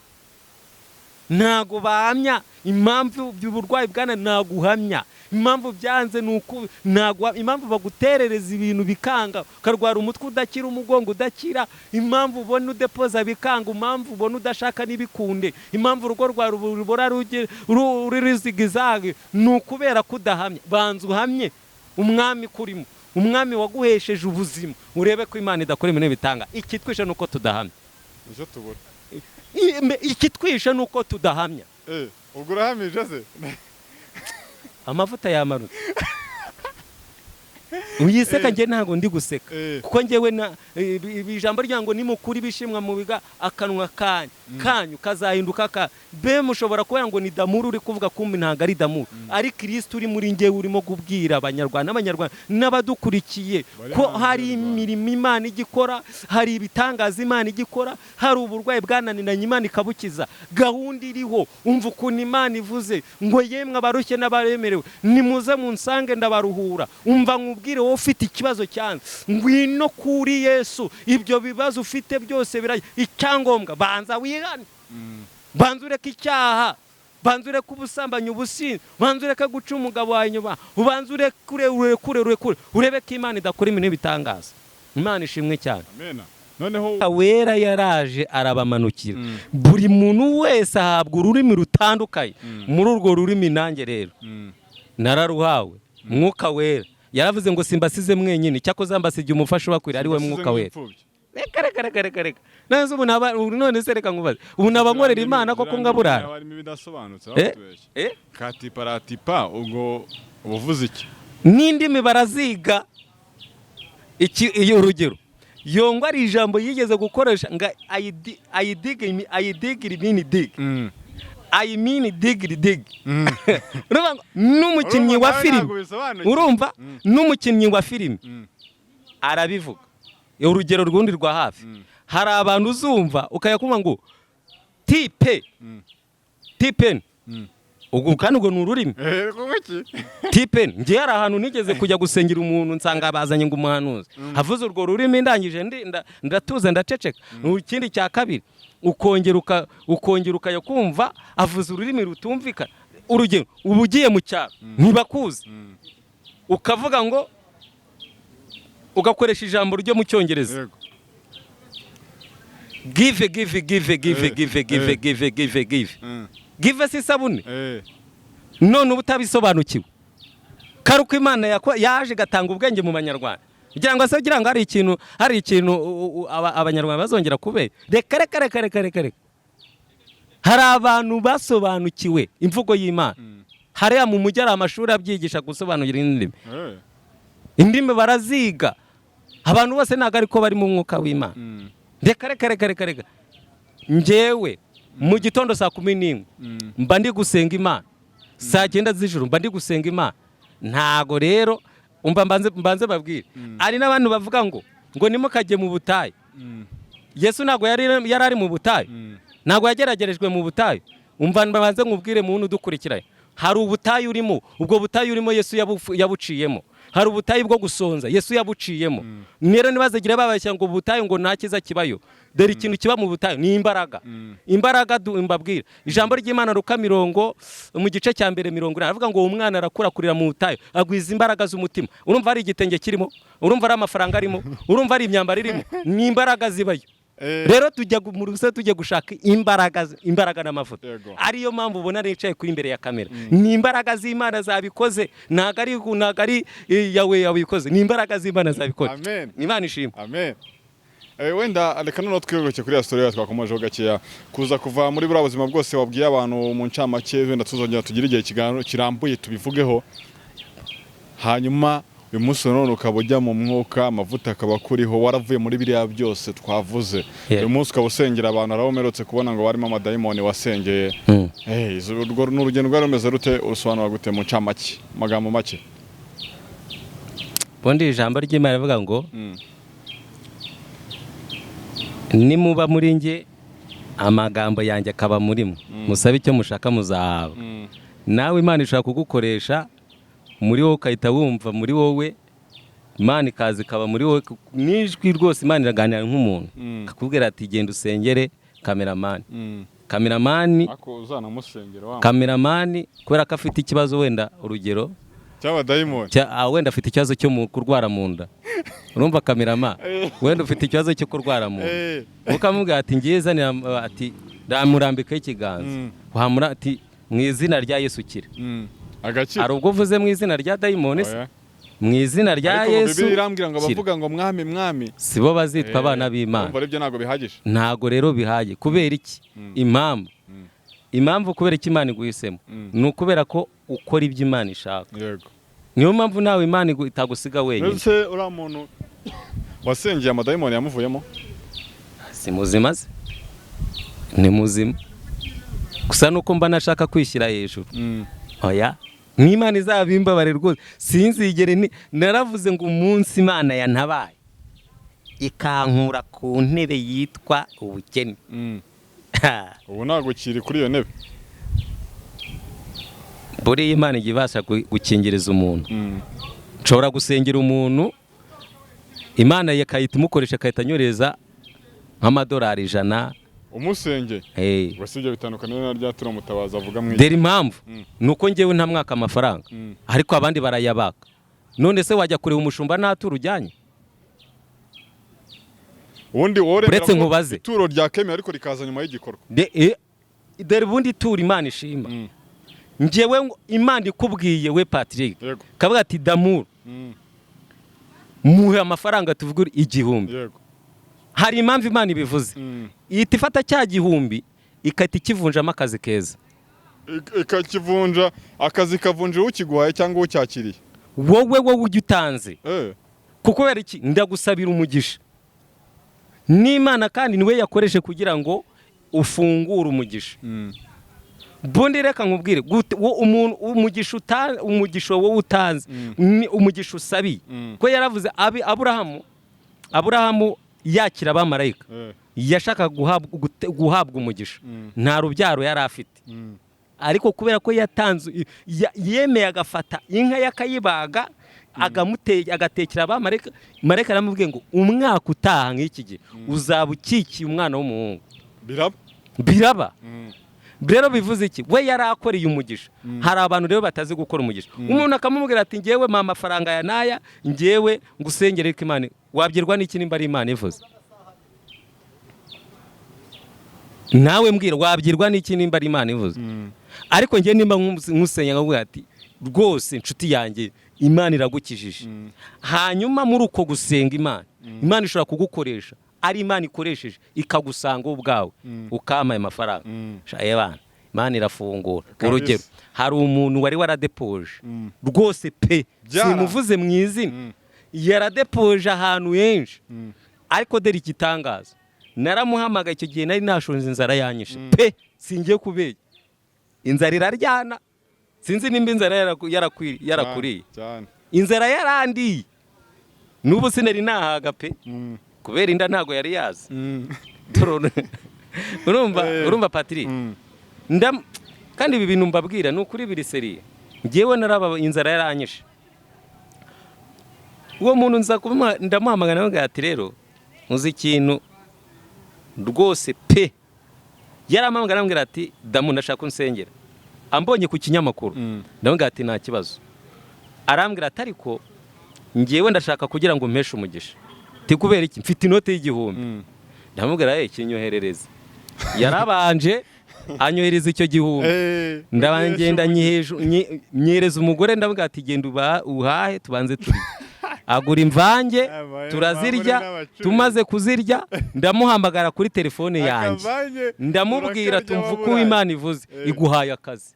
ntago bahamya impamvu by'uburwayi bwana naguhamya impamvu byanze nuko ntago impamvu baguterereza ibintu bikanga ukarwara umutwe udakira umugongo udakira impamvu ubona udepoza bikanga impamvu ubona udashaka nibikunde impamvu urugo rwa rubora rurizigizage nukubera kudahamya banza uhamye umwami kurimo umwami waguhesheje ubuzima urebe ko Imana idakora ibintu bitanga ikitwisha nuko tudahamya nicyo tubura ikitwisha nuko tudahamya ubwo urahamije se amavuta yamanutse uyiseka njye ntago ndi guseka kuko njyewe ijambo ryango ni mukuri bishimwa mu biga akanwa kanyu kazahinduka be mushobora kuba ngo ni damuru uri kuvuga kumbi ntago ari damuru ari Kristo uri muri njyewe urimo kubwira abanyarwanda n'abadukurikiye ko hari imirimo Imana igikora, hari ibitangaza Imana igikora, hari uburwayi bwananiranye Imana ikabukiza, gahunda iriho. Umva ukuntu Imana ivuze ngo yemwe abarushye n'abaremerewe nimuze munsange ndabaruhura. Umva nkubwire wowe ufite ikibazo cyanze ngwino kuri Yesu, ibyo bibazo ufite byose biraye. Icyangombwa banza wihane, banza ureke icyaha, banza ureke ubusambanyi, ubusinzi, banza ureke guca umugabo wawe inyuma, ubanza urekure urebe ko Imana idakora ibintu bitangaza. Imana ishimwe cyane. Amen. Noneho wera yaraje arabamanukira. Buri muntu wese ahabwa ururimi rutandukanye. Muri urwo rurimi nanjye rero nararuhawe. Mwuka wera yaravuze ngo simbasize mwenyine, cyakoze mbasigiye umufasha bakwira ari we Mwuka wera. Reka nazo none se reka nkubaze ubu nabankorera Imana koko ngaburara harimo ibidasobanutse abatubeshye katiparatipa ubwo ubuvuze iki n'indimi baraziga iyo urugero yongwa ari ijambo yigeze gukoresha nga I mean dig n'umukinnyi wa filime urumva n'umukinnyi wa filime arabivuga urugero rwundi rwa hafi hari abantu uzumva ukayakumva ngo tipen ubwo kandi ubwo ni ururimi tipen ngiye hari ahantu nigeze kujya gusengera umuntu nsanga bazanye ngo umuhanuzi havuze urwo rurimi ndangije ndatuza ndaceceka. Ikindi cya kabiri ukongera ukayakumva avuze ururimi rutumvikana. Urugero ubu ugiye mu cyaro ntibakuzi ukavuga ngo ugakoresha ijambo ryo mu Cyongereza give si sabune none ubutabisobanukiwe karuko Imana yaje gatanga ubwenge mu banyarwanda kugira ngo asagira ngo hari ikintu abanyarwanda bazongera kube reka hari abantu basobanukiwe imvugo y'Imana. Hariya mu mujyi ari amashuri abyigisha gusobanukira indimi baraziga. Abantu bose ntago ariko bari mu mwuka w'Imana. Reka njyewe mu gitondo saa 11 mba ndi gusenga Imana, saa 9 z'ijoro mba ndi gusenga Imana. Ntago rero umva mbanze babwire ari n'abantu bavuga ngo nimukajye mu butayu. Yesu ntago yari ari mu butayu, ntago yageragerejwe mu butayu. Umva mbanze nkubwire muntu udukurikiraye, hari ubutayu urimo, ubwo butayu urimo Yesu yabuciyemo. Hari ubutayu bwo gusonza Yesu yabuciyemo. Nero nibazagira babashya ngo ubutayu ngo nta kiza kibayo. Dore ikintu kiba mu butayu ni imbaraga. Imbaraga imbabwira ijambo ry'Imana Luka 10 mu gice cya mbere 40 aravuga ngo umwana arakurakurira mu butayu agwiza imbaraga z'umutima. Urumva ari igitenge kirimo, urumva ari amafaranga arimo, urumva ari imyambaro irimo, ni imbaraga zibayo. Rero tujya gushaka imbaraga n'amavuta. Ariyo mpamvu ubona nicaye kuri imbere ya kamera. Ni imbaraga z'Imana zabikoze, ntago ari yawe yabikoze, ni imbaraga z'Imana zabikoze. Imana ishimwe. Amen. Wenda reka none twiyogoke kuri ya story yacu twakomejeho gakeya kuza kuva muri bura buzima bwose wabwiye abantu mu ncamake, wenda tuzongera tugira igihe kirambuye tubivugeho. Hanyuma uyu munsi none ukaba ujya mu mwuka, amavuta akaba kuriho, waravuye muri biriya byose twavuze. Uyu munsi ukaba usengera abantu arabomerotse kubona ngo barimo madayimoni wasengeye. Urwo n'urugendo rwari rumeze rute, urusobanura gute mu ncamake, magambo make? Bondi ijambo ry'Imana rivuga ngo nimuba muri nge amagambo yanjye akaba muri mwe musabe icyo mushaka muzahawe. Nawe Imana ishaka kugukoresha muri wowe ukahita wumva muri wowe Imana ikazi kaba muri wowe nijwi rwose. Imana iraganira nk'umuntu akakubwira ati genda usengere kameramani ako uzanamusengera wa kameramani kubera ko afite ikibazo wenda urugero cy'abadayimoni wenda afite ikibazo cyo mu kurwara mu nda. Urumva kamerama wenda ufite ikibazo cyo kurwara mu nda ukamubwira ati ngiye zanira ati ndamurambika ikiganza wamura ati mu izina rya Yesu kire agakira. Ari ubwo uvuze mu izina rya dayimoni se mu izina rya Yesu. Bibiri irambwira ngo bavuga ngo mwami sibo bazitwa abana b'Imana. Umva ibyo ntago bihagije. Ntago rero bihaje kubera iki? Impamvu kubera iki Imana iguhisemo ni ukubera ko ukora ibyo Imana ishaka. Yego. niyo mpamvu nawe Imana itagusiga wenyine. Ese uriya muntu wasengeye amadayimoni yamuvuyemo? Si muzima se? Ni muzima. Gusa nuko mba nashaka kwishyira hejuru. Oya, n'Imana izabimbabare rwose. Sinzigere naravuze ngo umunsi Imana yantabaye ikankura ku ntebe yitwa ubukene. Ubu ntabwo kiri kuri iyo ntebe. Buriya Imana igiye ibasha gukingiriza umuntu. Nshobora gusengera umuntu Imana yakayita imukoresha akahita anyoreza nk'amadolari 100. Umusenge wese ibyo bitandukanye na rya turo mutabaza avuga mwe. Deri impamvu nuko ngewe nta mwaka amafaranga ariko abandi barayabaka. None se wajya kureba umushumba nta turo ujyanye? Ubundi uretse nkubaze ituro rya kemi ariko rikaza nyuma y'igikorwa. Deri bundi turo Imana ishima. Ngewe Imana ikubwiye we Patrick kavuga ati Damuru muhe amafaranga tuvuga 1000. Hari impamvu Imana ibivuze. Ihita ifata cya 1000 ikahita ikivunjamo akazi keza. Ikakivunja akazi kavunjira ukiguhaye cyangwa ucyakiriye. Wowe ujya utanze. Kuko kubera iki ndagusabira umugisha. N'Imana kandi niwe yakoreshe kugira ngo ufungure umugisha. Bundi reka nkubwire umuntu umugisha wowe utanze umugisha usabiye ko yaravuze Aburahamu yakira abamarayika yashaka guhabwa umugisha nta rubyaro yari afite ariko kubera ko yatanze yemeye agafata inka yakayibaga agatekera abamarayika marayika aramubwiye ngo umwaka utaha nk'iki gihe uzaba ukikiye umwana w'umuhungu. Biraba rero bivuze iki we yarakoreye umugisha. Hari abantu rero batazi gukora umugisha. Umuntu akamubwira ati ngewe mpa amafaranga ya naya ngewe ngusengere ko Imana wabyirwa n'iki nimba ari Imana ivuze. Nawe mbwira wabyirwa n'iki nimba ari Imana ivuze. Ariko ngewe nimba nkusenya ngavuga ati rwose inshuti yanjye Imana iragukijije. Hanyuma muri uko gusenga Imana ishobora kugukoresha ari Imana ikoresheje ikagusanga ubwawe ukamaye amafaranga. Shayebana Imana irafungura. Urugero hari umuntu wari waradepoje rwose pe simuvuze mu izina yaradepoje ahantu henshi ariko deri igitangaza naramuhamagaye icyo gihe nari nashonze inzara yanyishe pe singiye kubeye inzara iraryana sinzi nimba inzara yarakuriye inzara yarandiye n'ubu sinari nahaga pe kubera inda ntago yari yazi. Urumva Patrick kandi ibi bintu mbabwira n'ukuri biri seriye. Ngewe naraba inzara yaranyishe uwo muntu nza ndamuhamagana nawe ati rero uzi ikintu rwose pe yaramamagana arambwira ati Damu ndashaka unsengera ambonye ku kinyamakuru ndamubwira ati nta kibazo. Arambwira ati ariko ngewe ndashaka kugira ngo mpeshe umugisha kubera iki mfite inote y'1000. Ndamubwira kinyoherereza yarabanje anyohereza icyo 1000 ndabangenda nyereza umugore ndamubwira ati genda uhahe tubanze turi agura imvange turazirya tumaze kuzirya ndamuhamagara kuri telefone yanjye ndamubwira tumvuko Imana ivuze iguhaye akazi.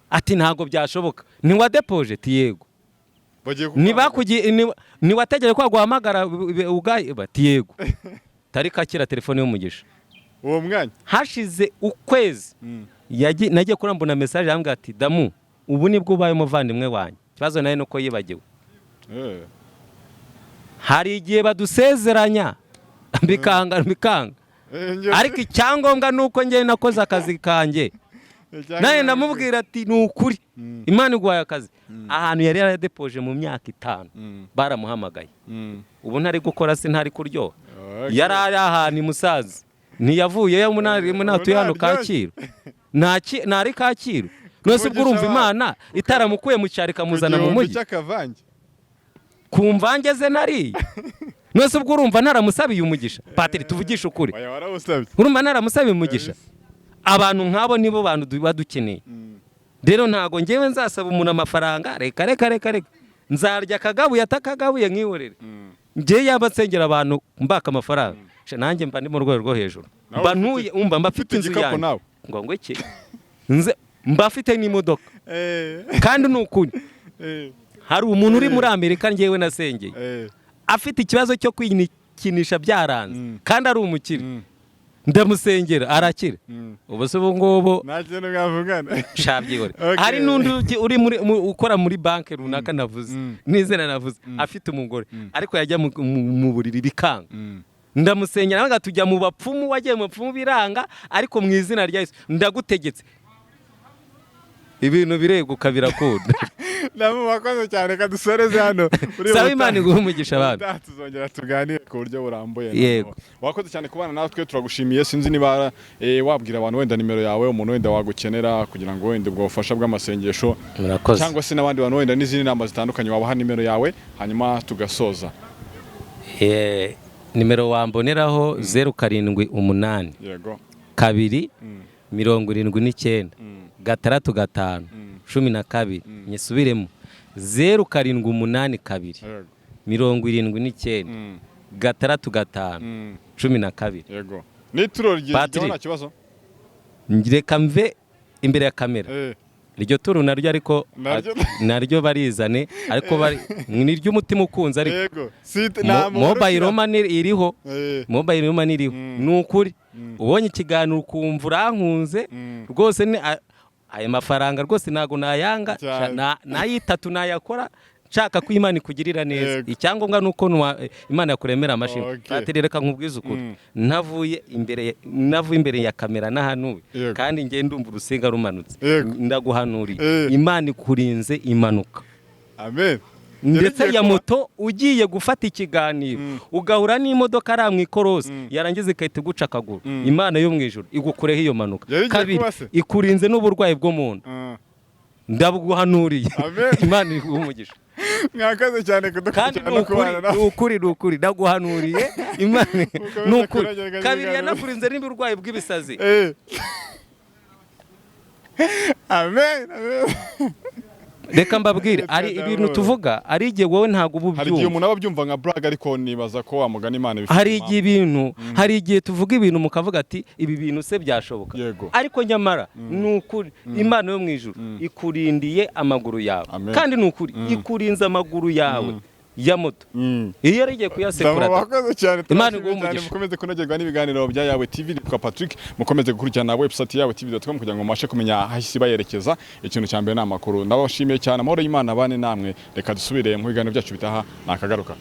Ati ntago byashoboka ni wa deposit yego ni wategere kwa guhamagara ugaye bati yego tarika kira telefone y'umugisha uwo mwanya hashize ukwezi nagiye kurambona message yambwira ati Damu ubu nibwo ubaye umuvandimwe wanjye kibazo naye nuko yibagiwe. Hari igihe badusezeranya mbikanga ariko icyangombwa nuko ngiye nakoze akazi kanjye naye ndamubwira ati nukuri Imana iguhaye akazi. Ahantu yari yaradepoje mu myaka 5 baramuhamagaye ubu ntari gukora se ntari kuryoha yari ari ahantu musaza ntiyavuyeyo munatuye hano Kacyiru ntari Kacyiru nose ubwo urumva Imana itaramukuye mu cyari kamuzana mu mujyi kumvange ze nari nose ubwo urumva ntaramusabiye umugisha. Patiri tuvugisha ukuri urumva ntaramusabiye umugisha. Abantu nk'abo nibo bantu badukeneye. Rero ntago ngewe nzasaba umuntu amafaranga reka nzarya akagabuye atakagabuye nkihorere. Ngewe yabatsengera abantu mbaka amafaranga nanjye mba ndi mu rwego rwo hejuru mba ntuye mba mfite inzu yanjye ngo iki mba afite n'imodoka kandi ni ukuri hari umuntu uri muri Amerika njyewe nasengeye afite ikibazo cyo kwikinisha byaranze kandi ari umukire ndamusengera arakira ubu se ubu ngubu nta kintu mwavugana shabyihore hari n'undi uri ukora muri banki runaka navuze n'izina navuze afite umugore ariko yajya mu buriri bikanga ndamusengera nawe tujya mu bapfumu wagiye mu bapfumu biranga ariko mu izina rya Yesu ndagutegetse ibintu bireguka birakunda namu bakoze cyane kadusoreze hano sawa Imana iguhe umugisha abantu tuzongera tuganire ku buryo burambuye yego wakoze cyane kubana natwe turagushimiye sinzi niba wabwira abantu wenda nimero yawe umuntu wenda wagukenera kugira ngo wenda ubwo bufasha bw'amasengesho cyangwa se n'abandi bantu wenda n'izindi nama zitandukanye wabaha nimero yawe hanyuma tugasoza nimero wamboneraho 078 yego 2 79 6 12 nyisubiremo 078 2 79 6 yego nituro ryigiho nta kibazo reka mve imbere ya kamera iryo turu naryo ariko naryo barizane ariko ni ry'umutima ukunze ariko mobile money iriho mobile money iriho nukuri ubonye ikiganiro ukumva urankunze rwose ni aya mafaranga rwose nago nayanga nayitatu nayakora nshaka ko Imana ikugirira neza icyangombwa nuko Imana yakuremera amashimwe Pasiteri reka nkubwize ukuri navuye imbere ya kamera nahanuwe kandi ngiye ndumva urusenga rumanutse ndaguhanuriye Imana ikurinze impanuka amen ndetse ya moto ugiye gufata ikiganiro ugahura n'imodoka ari mu ikorosi yarangiza ikahita iguca akaguru Imana yo mu ijuru igukureho iyo mpanuka kabiri ikurinze n'uburwayi bwo mu nda ndabuguhanuriye Imana iguhe umugisha mwakaze cyane kudukurikirana no kubana ukuri ndaguhanuriye Imana n'ukuri kabiri yanakurinze n'uburwayi bw'ibisazi amen reka mbabwire ari ibintu tuvuga ari igihe wowe ntago ubu byumva hari igihe umuntu aba byumva nka brag ariko nibaza ko wamugana Imana bifite hari igihe tuvuga ibintu mukavuga ati ibi bintu se byashoboka ariko nyamara nukuri Imana yo mu ijuru ikurindiye amaguru yawe kandi nukuri ikurinze amaguru yawe ya moto iyo rigiye kuyasekura Imana iguhe mukomeze kunogerwa n'ibiganiro bya yawe TV kwa Patrick mukomeze gukurikirana website yawe tv.com kugira ngo mubashe kumenya ahisi bayerekeza ikintu cya mbere n'amakuru ndabashimiye cyane amahoro y'Imana bane namwe reka dusubire mu biganiro byacu bitaha nakagaruka